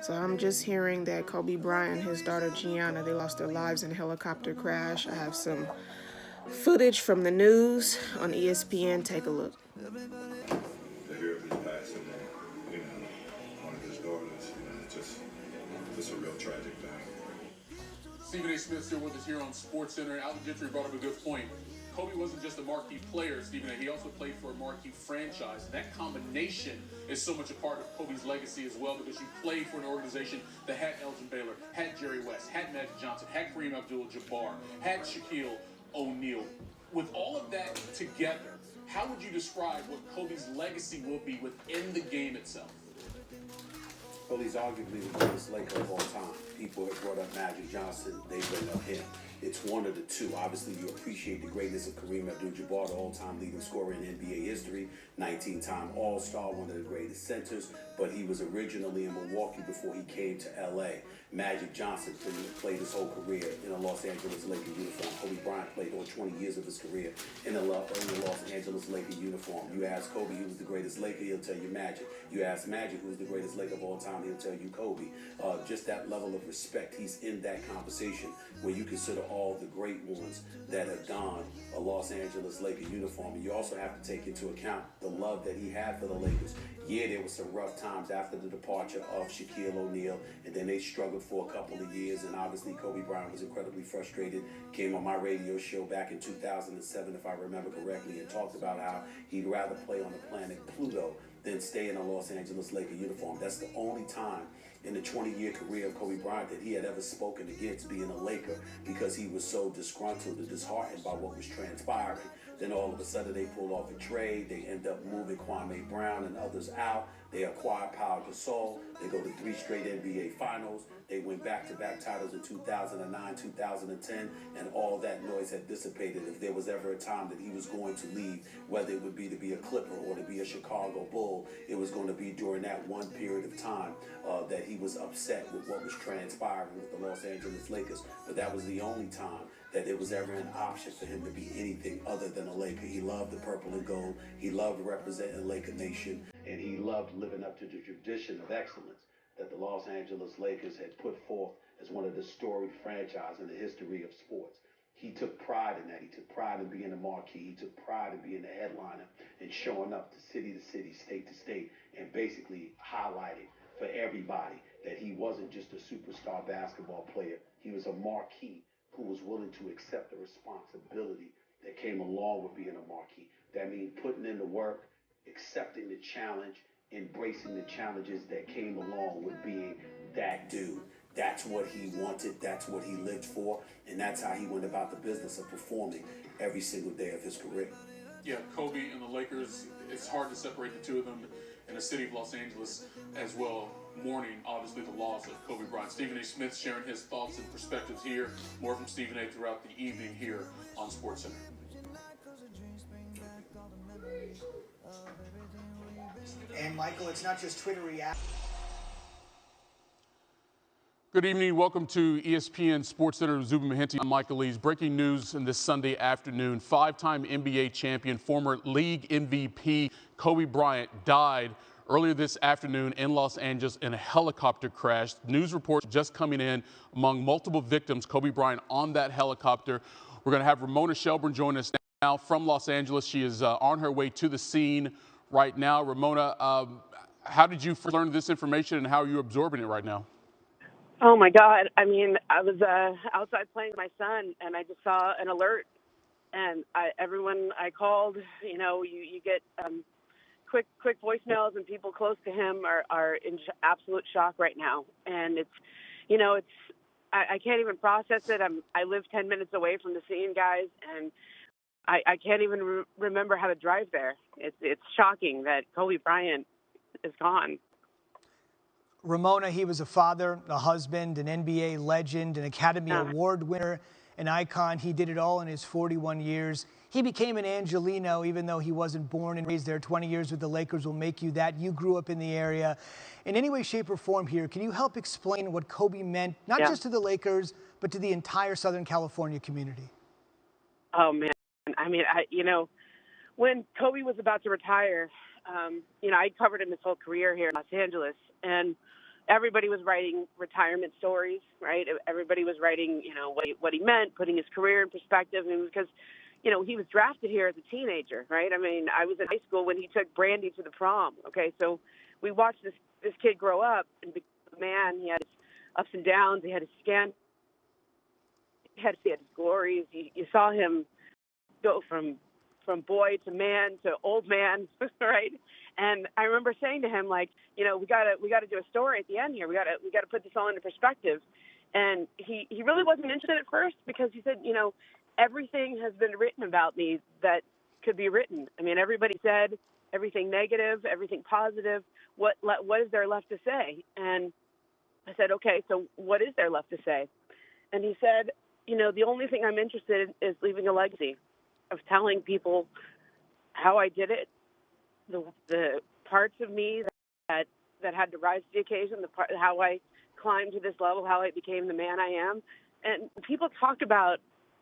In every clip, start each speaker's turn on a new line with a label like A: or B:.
A: So I'm just hearing that Kobe Bryant and his daughter Gianna, they lost their lives in a helicopter crash. I have some footage from the news on ESPN. Take a look.
B: To hear of his passing, one of his daughters, it's a real tragic thing.
C: Stephen A. Smith still with us here on SportsCenter. Alvin Gentry brought up a good point. Kobe wasn't just a marquee player, Stephen A. He also played for a marquee franchise. And that combination is so much a part of Kobe's legacy as well, because you played for an organization that had Elgin Baylor, had Jerry West, had Magic Johnson, had Kareem Abdul-Jabbar, had Shaquille O'Neal. With all of that together, how would you describe what Kobe's legacy will be within the game itself?
D: Well, he's arguably the greatest Laker of all time. People have brought up Magic Johnson, they bring up him. It's one of the two. Obviously, you appreciate the greatness of Kareem Abdul-Jabbar, the all-time leading scorer in NBA history, 19-time All-Star, one of the greatest centers, but he was originally in Milwaukee before he came to LA. Magic Johnson played his whole career in a Los Angeles Lakers uniform. Kobe Bryant played over 20 years of his career in a Los Angeles Lakers uniform. You ask Kobe who was the greatest Laker, he'll tell you Magic. You ask Magic who's the greatest Laker of all time, he'll tell you Kobe. Just that level of respect, he's in that conversation where you consider all the great ones that have donned a Los Angeles Lakers uniform. And you also have to take into account the love that he had for the Lakers. Yeah, there were some rough times after the departure of Shaquille O'Neal, and then they struggled for a couple of years, and obviously Kobe Bryant was incredibly frustrated. Came on my radio show back in 2007, if I remember correctly, and talked about how he'd rather play on the planet Pluto than stay in a Los Angeles Lakers uniform. That's the only time in the 20-year career of Kobe Bryant that he had ever spoken against being a Laker, because he was so disgruntled and disheartened by what was transpiring. Then all of a sudden they pull off a trade. They end up moving Kwame Brown and others out. They acquire Pau Gasol. They go to 3 straight NBA Finals. They win back-to-back titles in 2009, 2010, and all that noise had dissipated. If there was ever a time that he was going to leave, whether it would be to be a Clipper or to be a Chicago Bull, it was going to be during that one period of time that he was upset with what was transpiring with the Los Angeles Lakers. But that was the only time that it was ever an option for him to be anything other than a Laker. He loved the purple and gold. He loved representing Laker Nation, and he loved living up to the tradition of excellence that the Los Angeles Lakers had put forth as one of the storied franchises in the history of sports. He took pride in that. He took pride in being a marquee. He took pride in being a headliner and showing up to city, state to state, and basically highlighting for everybody that he wasn't just a superstar basketball player. He was a marquee who was willing to accept the responsibility that came along with being a marquee. That means putting in the work, accepting the challenge, embracing the challenges that came along with being that dude. That's what he wanted, that's what he lived for, and that's how he went about the business of performing every single day of his career.
C: Yeah, Kobe and the Lakers, it's hard to separate the two of them in the city of Los Angeles as well, mourning, obviously, the loss of Kobe Bryant. Stephen A. Smith sharing his thoughts and perspectives here. More from Stephen A. throughout the evening here on SportsCenter.
E: And Michael, it's not just Twitter reaction.
C: Good evening. Welcome to ESPN SportsCenter. Zuba Mahenti. I'm Michael Lees. Breaking news in this Sunday afternoon. 5-time NBA champion, former league MVP Kobe Bryant died earlier this afternoon in Los Angeles in a helicopter crash. News reports just coming in among multiple victims. Kobe Bryant on that helicopter. We're going to have Ramona Shelburne join us now from Los Angeles. She is on her way to the scene right now. Ramona, how did you first learn this information, and how are you absorbing it right now?
F: Oh my God. I mean, I was outside playing with my son, and I just saw an alert, and everyone I called, you get quick voicemails, and people close to him are in absolute shock right now. And I can't even process it. I live 10 minutes away from the scene, guys, and I can't even remember how to drive there. It's shocking that Kobe Bryant is gone.
E: Ramona, he was a father, a husband, an NBA legend, an Academy Award winner, an icon. He did it all in his 41 years. He became an Angelino, even though he wasn't born and raised there. 20 years with the Lakers will make you that. You grew up in the area. In any way, shape, or form here, can you help explain what Kobe meant, not just to the Lakers, but to the entire Southern California community?
F: Oh, man. I mean, when Kobe was about to retire, I covered him his whole career here in Los Angeles, and everybody was writing retirement stories, right? Everybody was writing, what he meant, putting his career in perspective, and because, he was drafted here as a teenager, right? I mean, I was in high school when he took Brandy to the prom. Okay, so we watched this kid grow up and become a man. He had his ups and downs. He had his scandals. He had his glories. You saw him go from boy to man to old man, right? And I remember saying to him, like, we gotta do a story at the end here. We gotta put this all into perspective. And he really wasn't interested at first because he said, everything has been written about me that could be written. I mean, everybody said everything negative, everything positive. What is there left to say? And I said, okay, so what is there left to say? And he said, the only thing I'm interested in is leaving a legacy of telling people how I did it, the parts of me that had to rise to the occasion, how I climbed to this level, how I became the man I am. And people talk about,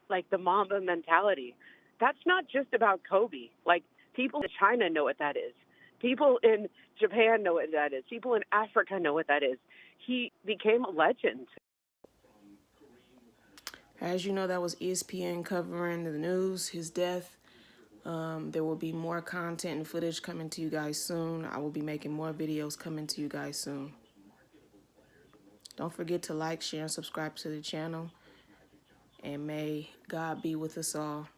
F: like, the Mamba mentality. That's not just about Kobe. Like, people in China know what that is. People in Japan know what that is. People in Africa know what that is. He became a legend.
A: As you know, that was ESPN covering the news, his death. There will be more content and footage coming to you guys soon. I will be making more videos coming to you guys soon. Don't forget to like, share, and subscribe to the channel. And may God be with us all.